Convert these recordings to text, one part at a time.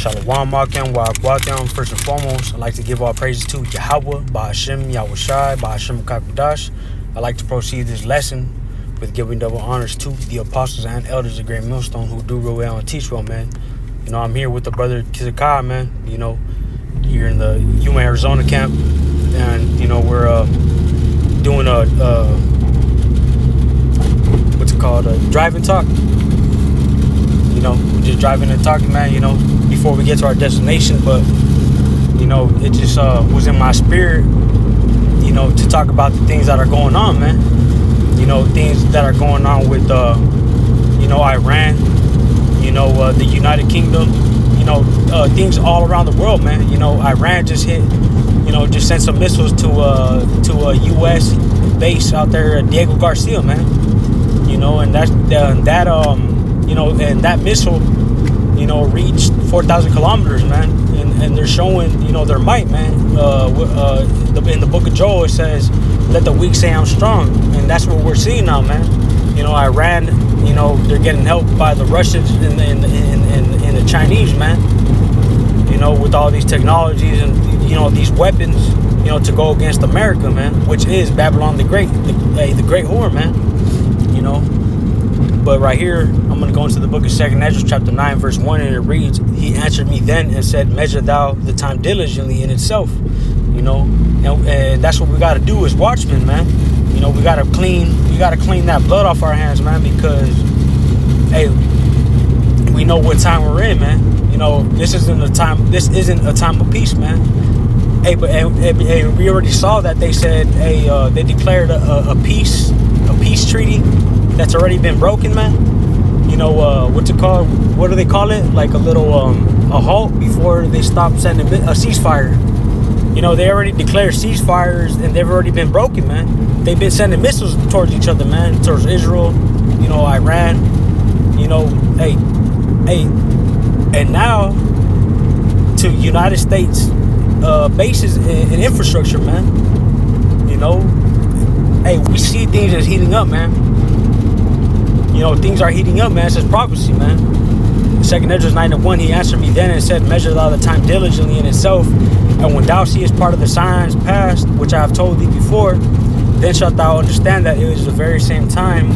Shalom Malkim wa Akwatam. First and foremost, I'd like to give all praises to Yahweh, Ba'ashem, Yahushai, Ba'ashem Kakudash. I'd like to proceed this lesson with giving double honors to the apostles and elders of Great Millstone who do real well and teach well, man. You know, I'm here with the brother Kizakai, man. You know, here in the Yuma, Arizona camp. And, you know, we're doing a, what's it called, a drive and talk. You know, we're just driving and talking, man, you know, before we get to our destination. But, you know, it just was in my spirit, you know, to talk about the things that are going on, man. You know, things that are going on with, you know, Iran, you know, the United Kingdom, you know, things all around the world, man. You know, Iran just hit, you know, just sent some missiles to a U.S. base out there at Diego Garcia, man. You know, and you know, and that missile, you know, reached 4,000 kilometers, man. And they're showing, you know, their might, man. In the book of Joel, it says, let the weak say I'm strong. And that's what we're seeing now, man. You know, Iran, you know, they're getting helped by the Russians and the Chinese, man. You know, with all these technologies and, you know, these weapons, you know, to go against America, man. Which is Babylon the Great, the great whore, man. You know. But right here, I'm going to go into the book of 2nd Ezra, chapter 9, verse 1, and it reads, he answered me then and said, measure thou the time diligently in itself. You know, and that's what we got to do as watchmen, man. You know, we got to clean that blood off our hands, man, because, hey, we know what time we're in, man. You know, this isn't a time of peace, man. Hey, but we already saw that they said, hey, they declared a peace treaty that's already been broken, man. You know, what's it called? What do they call it? Like a little a halt before they stop sending a ceasefire. You know, they already declared ceasefires and they've already been broken, man. They've been sending missiles towards each other, man, towards Israel, you know, Iran, you know, hey, and now to United States bases and infrastructure, man. You know, hey, we see things that's heating up, man. You know, things are heating up, man. It's just prophecy, man. 2nd Ezra 9:1, he answered me then and said, measure thou the time diligently in itself, and when thou seest part of the signs past, which I have told thee before, then shalt thou understand that it is the very same time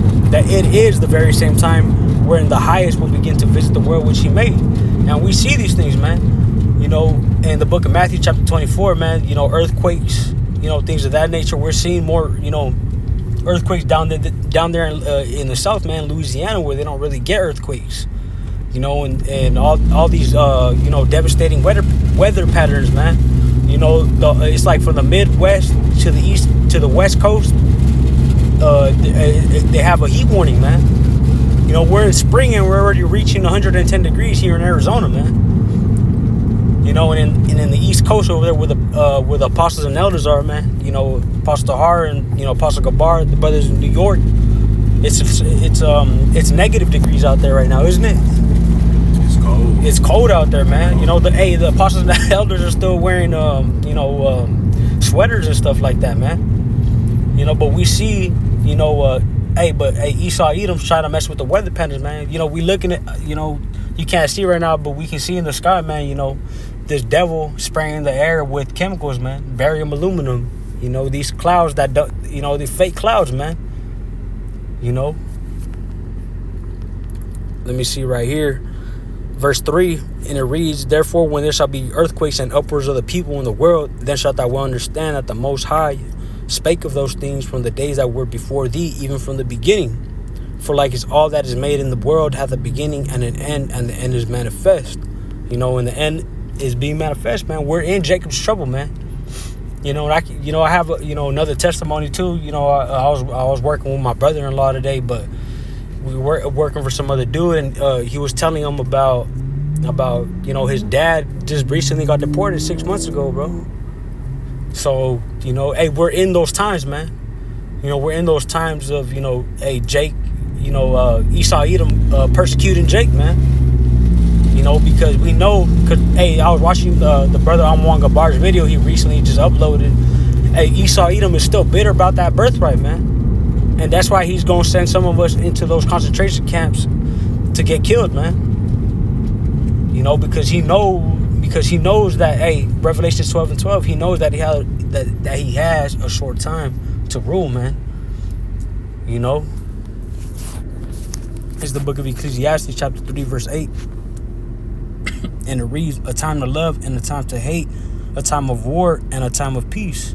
wherein the highest will begin to visit the world which he made. And we see these things, man. You know, in the book of Matthew chapter 24, man, you know, earthquakes, you know, things of that nature. We're seeing more, you know, earthquakes down there in the south, man, Louisiana, where they don't really get earthquakes. You know, and all these you know, devastating weather patterns, man. You know, it's like from the Midwest to the east to the West Coast, they have a heat warning, man. You know, we're in spring and we're already reaching 110 degrees here in Arizona, man. You know, and in the East Coast over there where the apostles and elders are, man. You know, Apostle Tahar and, you know, Apostle Gabar, the brothers in New York. It's negative degrees out there right now, isn't it? It's cold out there, man. You know, the apostles and the elders are still wearing, you know, sweaters and stuff like that, man. You know, but we see, you know, Esau Edom's trying to mess with the weather patterns, man. You know, we looking at, you know, you can't see right now, but we can see in the sky, man, you know, this devil spraying the air with chemicals, man, barium, aluminum. You know, these clouds you know, the fake clouds, man. You know, let me see right here. Verse 3, and it reads, therefore, when there shall be earthquakes and upwards of the people in the world, then shalt thou well understand that the Most High spake of those things from the days that were before thee, even from the beginning. For like as all that is made in the world hath a beginning and an end, and the end is manifest. You know, and the end is being manifest, man. We're in Jacob's trouble, man. You know, I have another testimony too. You know, I was working with my brother-in-law today, but we were working for some other dude, and he was telling him about you know, his dad just recently got deported 6 months ago, bro. So, you know, hey, we're in those times, man. You know, we're in those times of, you know, hey, Jake, you know, Esau Edom persecuting Jake, man. You know, because we know, hey, I was watching the brother Amwan Gabar's video he recently just uploaded. Hey, Esau Edom is still bitter about that birthright, man. And that's why he's going to send some of us into those concentration camps to get killed, man. You know, because he knows that, hey, Revelation 12:12, he knows that he has a short time to rule, man. You know, it's the book of Ecclesiastes, chapter 3, verse 8. And it reads, a time to love and a time to hate, a time of war and a time of peace.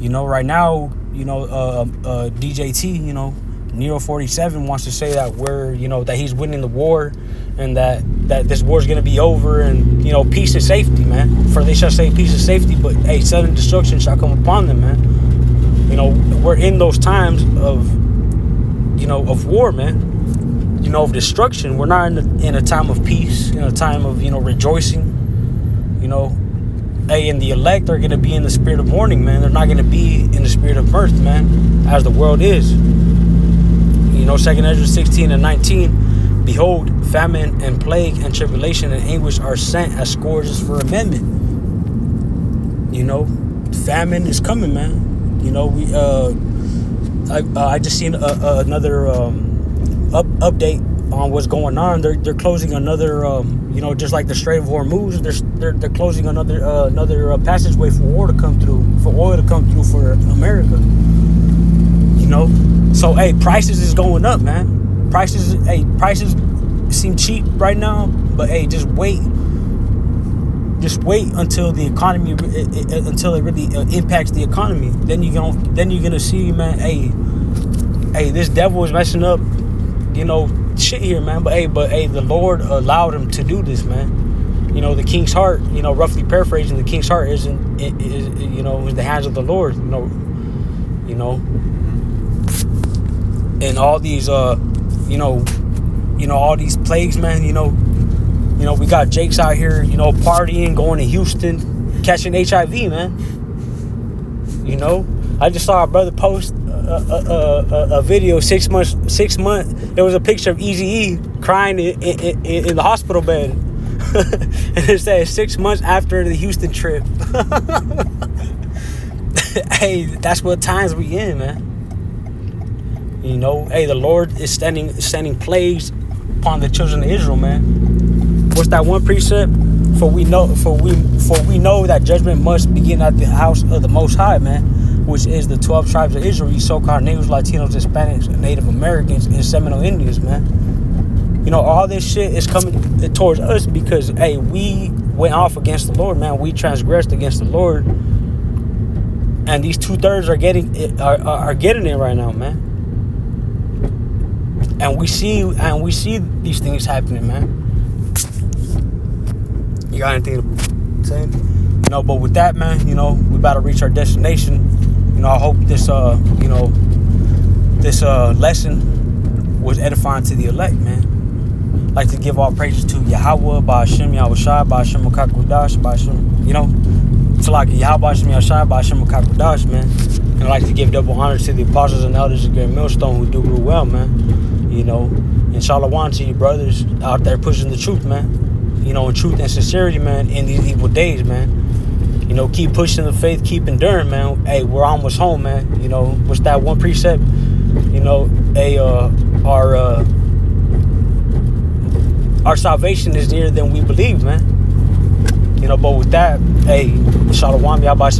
You know, right now, you know, DJT, you know, Nero 47 wants to say that that he's winning the war, and that this war is going to be over, and, you know, peace and safety, man. For they shall say peace and safety, but, hey, sudden destruction shall come upon them, man. You know, we're in those times of, you know, of war, man. You know, of destruction. We're not in a time of peace, in a time of, you know, rejoicing. You know, hey, and the elect are going to be in the spirit of mourning, man. They're not going to be in the spirit of mirth, man, as the world is. You know, 2 Ezra 16:19, behold, famine and plague and tribulation and anguish are sent as scourges for amendment. You know, famine is coming, man. You know, I just seen another update on what's going on. They're closing another, you know, just like the Strait of Hormuz. They're closing another passageway for oil to come through for America. You know, so, hey, prices is going up, man. Prices seem cheap right now, but, hey, just wait until the economy, until it really impacts the economy. Then you're gonna see, man. Hey, this devil is messing up, you know, shit here, man. But hey, the Lord allowed him to do this, man. You know, the king's heart, you know, roughly paraphrasing, the king's heart is you know, in the hands of the Lord. You know, and all these you know, all these plagues, man. You know, we got Jakes out here, you know, partying, going to Houston, catching HIV, man. You know, I just saw a brother post a video 6 months. There was a picture of Eazy-E crying in the hospital bed, and it said 6 months after the Houston trip. Hey, that's what times we in, man. You know, hey, the Lord is sending plagues upon the children of Israel, man. What's that one precept? For we know that judgment must begin at the house of the Most High, man, which is the 12 tribes of Israel, you so-called Negroes, Latinos, Hispanics, Native Americans, and Seminole Indians, man. You know, all this shit is coming towards us because, hey, we went off against the Lord, man. We transgressed against the Lord, and these 2/3 are getting it right now, man. And we see these things happening, man. You got anything to say? You know, but with that, man, you know, we about to reach our destination. You know, I hope this lesson was edifying to the elect, man. I'd like to give all praises to Yahweh, Ba'ashem, Yahushua, Ba'ashem, Makakwadash, Ba'ashem, you know, to like Yahweh, Ba'ashem, Yahushua, Ba'ashem, Makakwadash, man. And I'd like to give double honor to the apostles and elders of Great Millstone who do real well, man. You know, and shalom to you brothers out there pushing the truth, man. You know, in truth and sincerity, man, in these evil days, man. You know, keep pushing the faith, keep enduring, man. Hey, we're almost home, man. You know, what's that one precept? You know, our salvation is nearer than we believe, man. You know, but with that, hey, shalom, Yahweh,